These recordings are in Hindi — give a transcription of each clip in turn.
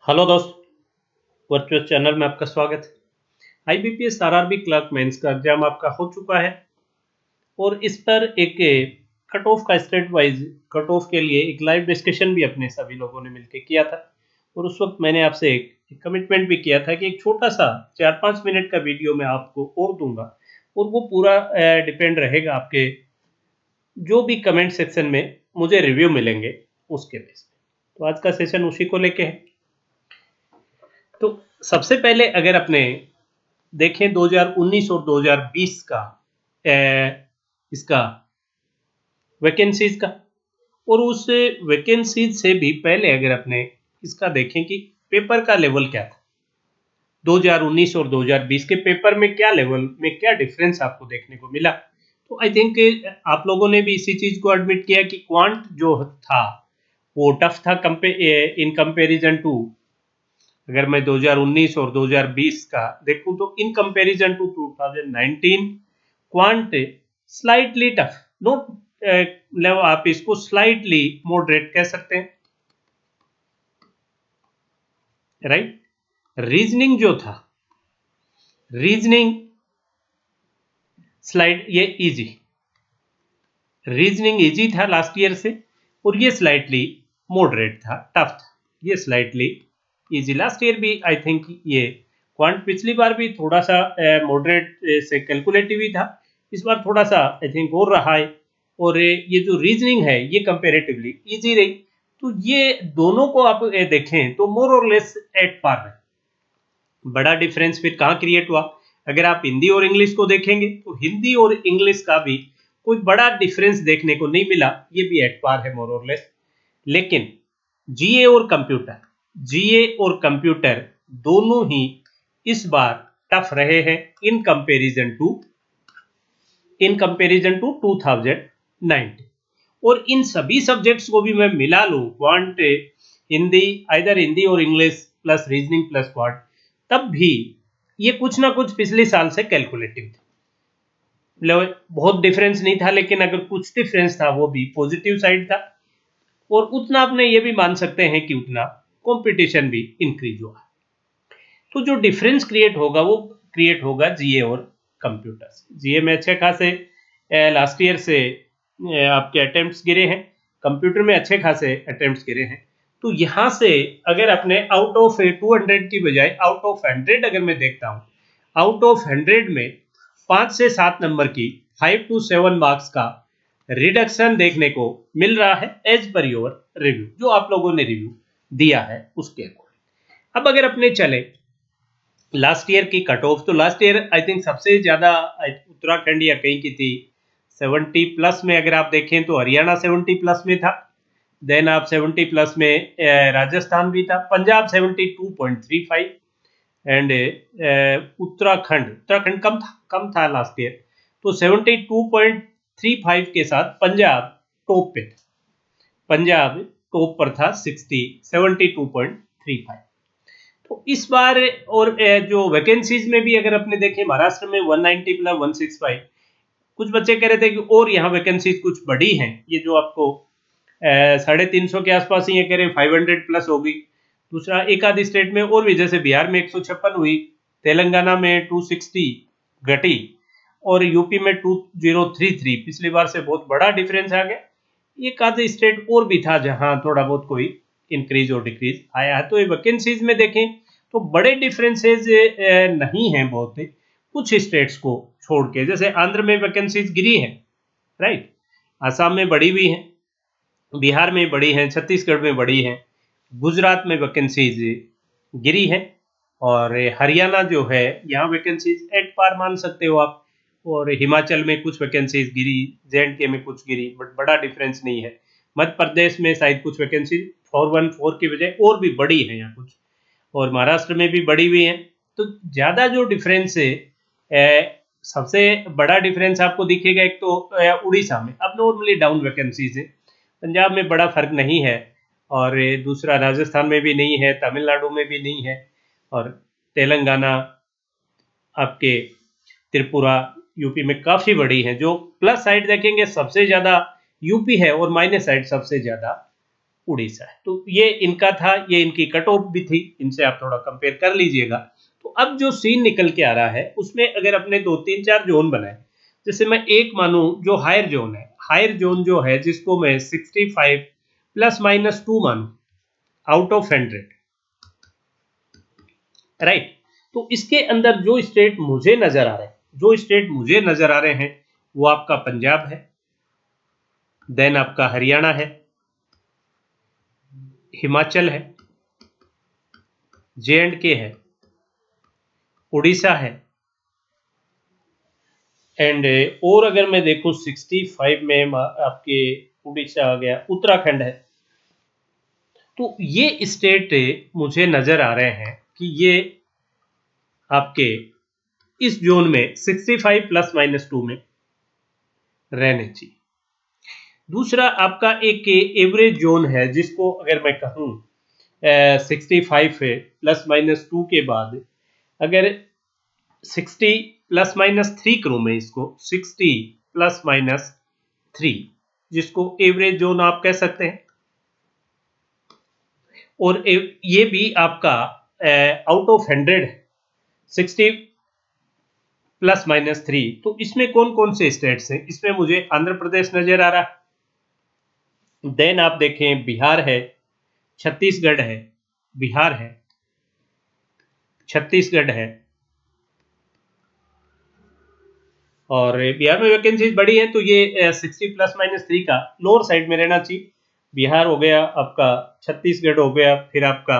हेलो दोस्त, वर्चुअल चैनल में आपका स्वागत है। आईबीपीएस आरआरबी क्लर्क मेंस का एग्जाम आपका हो चुका है और इस पर एक कट ऑफ का स्टेट वाइज कट ऑफ के लिए एक लाइव डिस्कशन भी अपने सभी लोगों ने मिलकर किया था। और उस वक्त मैंने आपसे एक कमिटमेंट भी किया था कि एक छोटा सा 4-5 मिनट का वीडियो मैं आपको और दूंगा और वो पूरा डिपेंड रहेगा आपके जो भी कमेंट सेक्शन में मुझे रिव्यू मिलेंगे उसके बेस पे। तो आज का सेशन उसी को लेके है। तो सबसे पहले अगर अपने देखें 2019 और 2020 का इसका वैकेंसीज का, और उस वैकेंसीज से भी पहले अगर अपने इसका देखें कि पेपर का लेवल क्या था 2019 और 2020 के पेपर में, क्या लेवल में क्या डिफरेंस आपको देखने को मिला। तो आई थिंक आप लोगों ने भी इसी चीज को एडमिट किया कि क्वांट जो था वो टफ था इन कंपेरिजन टू, अगर मैं 2019 और 2020 का देखूं तो in comparison to 2019 quant slightly tough, note आप इसको स्लाइटली मॉडरेट कह सकते हैं, राइट। रीजनिंग जो था, रीजनिंग स्लाइड ये इजी, रीजनिंग इजी था लास्ट ईयर से और ये स्लाइटली मॉडरेट था, टफ था, ये स्लाइटली इजी। लास्ट ईयर भी आई थिंक ये क्वांट पिछली बार भी थोड़ा सा मॉडरेट से कैलकुलेटिव ही था, इस बार थोड़ा सा आई थिंक और रहा है। और ये जो रीजनिंग है ये कंपेरेटिवली इजी रही। तो ये दोनों को आप देखें तो मोर और लेस एट पार है। बड़ा डिफरेंस फिर कहाँ क्रिएट हुआ, अगर आप हिंदी और इंग्लिश को देखेंगे तो हिंदी और इंग्लिश का भी कोई बड़ा डिफरेंस देखने को नहीं मिला, ये भी एट पार है मोर और लेस। लेकिन जीए और कंप्यूटर, जीए और कंप्यूटर दोनों ही इस बार टफ रहे हैं इन कंपैरिजन टू 2019। और इन सभी सब्जेक्ट्स को भी मैं मिला लूं, क्वांट हिंदी, आइदर हिंदी और English plus reasoning plus quant, तब भी ये कुछ ना कुछ पिछले साल से कैलकुलेटिव थे। बहुत डिफरेंस नहीं था, लेकिन अगर कुछ डिफरेंस था वो भी पॉजिटिव साइड था। और उतना अपने ये भी मान सकते हैं कि उतना कंपटीशन भी इंक्रीज हुआ। तो जो डिफरेंस क्रिएट होगा वो क्रिएट होगा जीए और कंप्यूटर से। जीए में अच्छे खासे लास्ट ईयर से आपके अटेम्प्ट्स गिरे हैं, कंप्यूटर में अच्छे खासे अटेम्प्ट्स गिरे हैं। तो यहाँ से अगर अपने आउट ऑफ 200 की बजाय आउट ऑफ 100 अगर मैं देखता हूँ, आउट ऑफ 100 में 5 से 7 नंबर की 5 to 7 मार्क्स का रिडक्शन देखने को मिल रहा है एज पर योर रिव्यू, जो आप लोगों ने रिव्यू दिया है उसके अकॉर्डिंग। अब अगर अपने चले लास्ट ईयर की कट ऑफ, तो लास्ट ईयर आई थिंक सबसे ज्यादा उत्तराखंड या कहीं की थी 70 प्लस में। अगर आप देखें तो हरियाणा 70 प्लस में था, देन आप 70 प्लस में राजस्थान भी था, पंजाब 72.35 एंड उत्तराखंड कम था लास्ट ईयर, तो 72.35 के साथ पंजाब टॉप पे था, पंजाब टॉप पर था 72.35। तो इस बार और जो वैकेंसीज में भी अगर अपने देखें, महाराष्ट्र में 190 प्लस 165, कुछ बच्चे कह रहे थे कि और यहाँ वैकेंसीज कुछ बढ़ी हैं, ये जो आपको 350 के आसपास ही ये कह रहे हैं 500 प्लस होगी। दूसरा एक आधी स्टेट में और भी, जैसे बिहार में 156 हुई, तेलंगाना में 260 घटी और यूपी में 2033, पिछली बार से बहुत बड़ा डिफरेंस आ गया। एक आधे स्टेट और भी था जहां थोड़ा बहुत कोई इंक्रीज और डिक्रीज आया है। तो ये वैकेंसीज में देखें तो बड़े डिफरेंसेज नहीं हैं बहुत, कुछ स्टेट्स को छोड़ के। जैसे आंध्र में वैकेंसीज गिरी है, राइट, आसाम में बढ़ी हुई है, बिहार में बढ़ी है, छत्तीसगढ़ में बढ़ी है, गुजरात में वैकेंसीज गिरी है, और हरियाणा जो है यहाँ वैकेंसीज एट पार मान सकते हो आप, और हिमाचल में कुछ वैकेंसीज गिरी, जे में कुछ गिरी, बट बड़ा डिफरेंस नहीं है। मध्य प्रदेश में शायद कुछ वैकेंसीज 414 की बजाय और भी बढ़ी है यहाँ कुछ, और महाराष्ट्र में भी बढ़ी हुई है। तो ज्यादा जो डिफरेंस है, सबसे बड़ा डिफरेंस आपको दिखेगा एक तो उड़ीसा में अब नॉर्मली डाउन वैकेंसीज है, पंजाब में बड़ा फर्क नहीं है, और दूसरा राजस्थान में भी नहीं है, तमिलनाडु में भी नहीं है, और तेलंगाना, आपके त्रिपुरा, यूपी में काफी बड़ी है। जो प्लस साइड देखेंगे सबसे ज्यादा यूपी है और माइनस साइड सबसे ज्यादा उड़ीसा है। तो ये इनका था, ये इनकी कट ऑफ भी थी, इनसे आप थोड़ा कंपेयर कर लीजिएगा। तो अब जो सीन निकल के आ रहा है उसमें अगर अपने 2 3 4 जोन बनाए, जैसे मैं एक मानूं जो हायर जोन है, हायर जोन जो है जिसको मैं 65 ±2 मानूं आउट ऑफ 100, राइट। तो इसके अंदर जो स्टेट मुझे नजर आ रहे हैं, वो आपका पंजाब है, देन आपका हरियाणा है, हिमाचल है, J&K है, उड़ीसा है, एंड और अगर मैं देखूं 65 में आपके उड़ीसा आ गया, उत्तराखंड है। तो ये स्टेट मुझे नजर आ रहे हैं कि ये आपके इस जोन में 65 ±2 में रहने चाहिए। दूसरा आपका एक एवरेज जोन है जिसको अगर मैं कहूँ 65 है ±2 के बाद अगर 60 ±3 करूँ मैं इसको 60 ±3, जिसको एवरेज जोन आप कह सकते हैं। और ये भी आपका आउट ऑफ 100 है, 60 ±3। तो इसमें कौन कौन से स्टेट्स हैं? इसमें मुझे आंध्र प्रदेश नजर आ रहा है, देन आप देखें बिहार है, छत्तीसगढ़ है, बिहार है, छत्तीसगढ़ है, और बिहार में वैकेंसीज बड़ी है तो ये 60 ±3 का लोअर साइड में रहना चाहिए। बिहार हो गया आपका, छत्तीसगढ़ हो गया, फिर आपका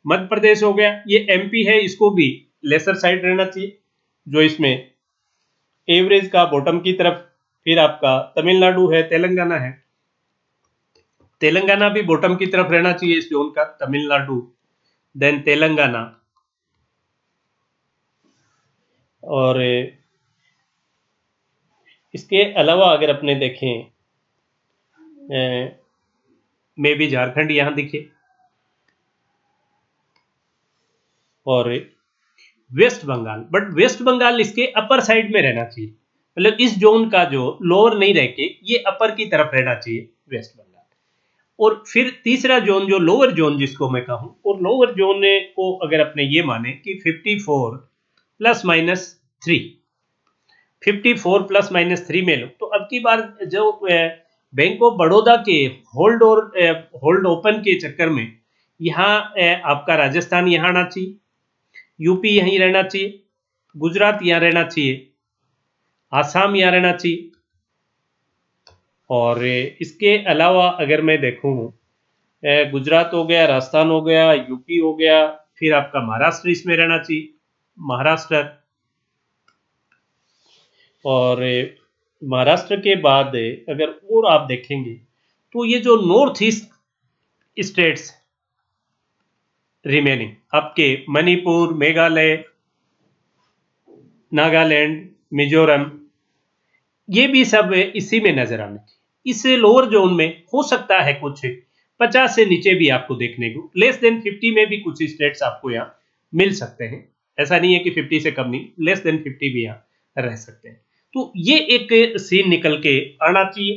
मध्य प्रदेश हो गया, ये MP है, इसको भी लेसर साइड रहना चाहिए जो इसमें एवरेज का बॉटम की तरफ। फिर आपका तमिलनाडु है, तेलंगाना है, तेलंगाना भी बॉटम की तरफ रहना चाहिए इस जोन का, तमिलनाडु देन तेलंगाना। और इसके अलावा अगर अपने देखें मे भी झारखंड यहां दिखे, और West Bengal, but West Bengal इसके अपर साइड में रहना चाहिए, मतलब इस जोन का जो लोअर नहीं रह के ये अपर की तरफ रहना चाहिए वेस्ट बंगाल। और फिर तीसरा जोन जो लोअर जोन जिसको मैं कहूं, और लोअर जोन को अगर अपने ये माने कि 54 ±3, 54 ±3 में लो, तो अब की बार जो बैंक ऑफ बड़ौदा के होल्ड ओपन के चक्कर में यहाँ आपका राजस्थान यहाँ आना चाहिए, यूपी यहीं रहना चाहिए, गुजरात यहाँ रहना चाहिए, आसाम यहाँ रहना चाहिए। और इसके अलावा अगर मैं देखूँ गुजरात हो गया, राजस्थान हो गया, यूपी हो गया, फिर आपका महाराष्ट्र इसमें रहना चाहिए, महाराष्ट्र। और महाराष्ट्र के बाद अगर और आप देखेंगे तो ये जो नॉर्थ ईस्ट स्टेट्स रिमेनिंग आपके मणिपुर, मेघालय, नागालैंड, मिजोरम, ये भी सब इसी में नजर आने चाहिए। इस लोअर जोन में हो सकता है कुछ 50 से नीचे भी आपको देखने को, लेस देन 50 में भी कुछ स्टेट्स आपको यहाँ मिल सकते हैं। ऐसा नहीं है कि 50 से कम नहीं, लेस देन 50 भी यहाँ रह सकते हैं। तो ये एक सीन निकल के आना चाहिए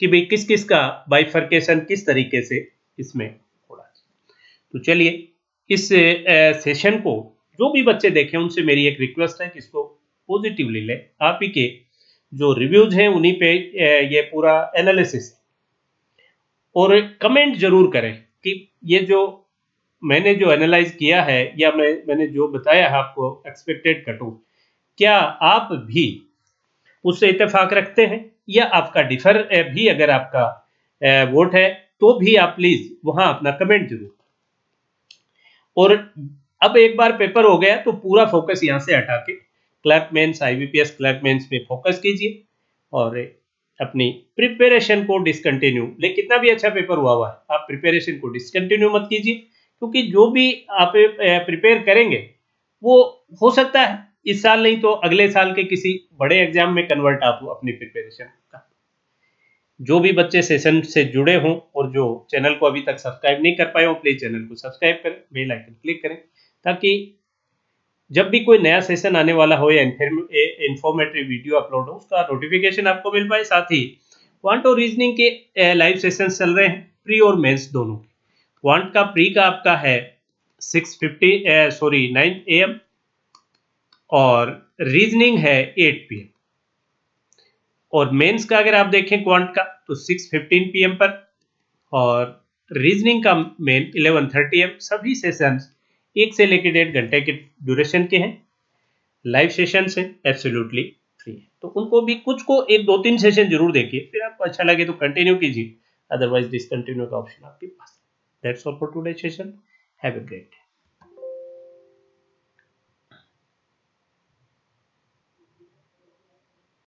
कि भाई किस किस का बाइफर्केशन किस तरीके से इसमें होना चाहिए। तो चलिए इस सेशन को जो भी बच्चे देखें उनसे मेरी एक रिक्वेस्ट है कि इसको पॉजिटिवली ले, आप ही के जो रिव्यूज हैं उन्हीं पे ये पूरा एनालिसिस, और कमेंट जरूर करें कि ये जो मैंने जो एनालाइज किया है या मैंने जो बताया है आपको एक्सपेक्टेड कट ऑफ, क्या आप भी उससे इत्तेफाक रखते हैं या आपका डिफर भी अगर आपका वोट है तो भी आप प्लीज वहां अपना कमेंट जरूर। और अब एक बार पेपर हो गया तो पूरा फोकस यहां से हटा के clerk mains, IBPS clerk mains पे फोकस कीजिए और अपनी प्रिपरेशन को डिसकंटिन्यू, लेकिन कितना भी अच्छा पेपर हुआ है आप प्रिपरेशन को डिसकंटिन्यू मत कीजिए, क्योंकि जो भी आप प्रिपेयर करेंगे वो हो सकता है इस साल नहीं तो अगले साल के किसी बड़े एग्जाम में कन्वर्ट आप हो अपनी प्रिपरेशन का। जो भी बच्चे सेशन से जुड़े हों और जो चैनल को अभी तक सब्सक्राइब नहीं कर पाए हो, प्लीज चैनल को सब्सक्राइब करें, बेल आइकन क्लिक करें, ताकि जब भी कोई नया सेशन आने वाला हो या इंफॉर्मेटिव वीडियो अपलोड हो उसका नोटिफिकेशन आपको मिल पाए। साथ ही क्वांटो रीजनिंग के लाइव सेशन चल रहे हैं, प्री और मेंस दोनों की। क्वांट का प्री का आपका है 9 AM और रीजनिंग है 8 PM। और मेंस का अगर आप देखें क्वांट का तो 6:15 PM पर और रीजनिंग का मेन 11:30 AM। सभी सेशंस 1 से लेकर 1.5 घंटे के ड्यूरेशन के हैं, लाइव सेशन से एब्सोल्युटली फ्री है। तो उनको भी कुछ को 1-2-3 सेशन जरूर देखिए, फिर आपको अच्छा लगे तो कंटिन्यू कीजिए, अदरवाइज डिसकंटिन्यू का ऑप्शन आपके पास। That's all for today session. Have a great day.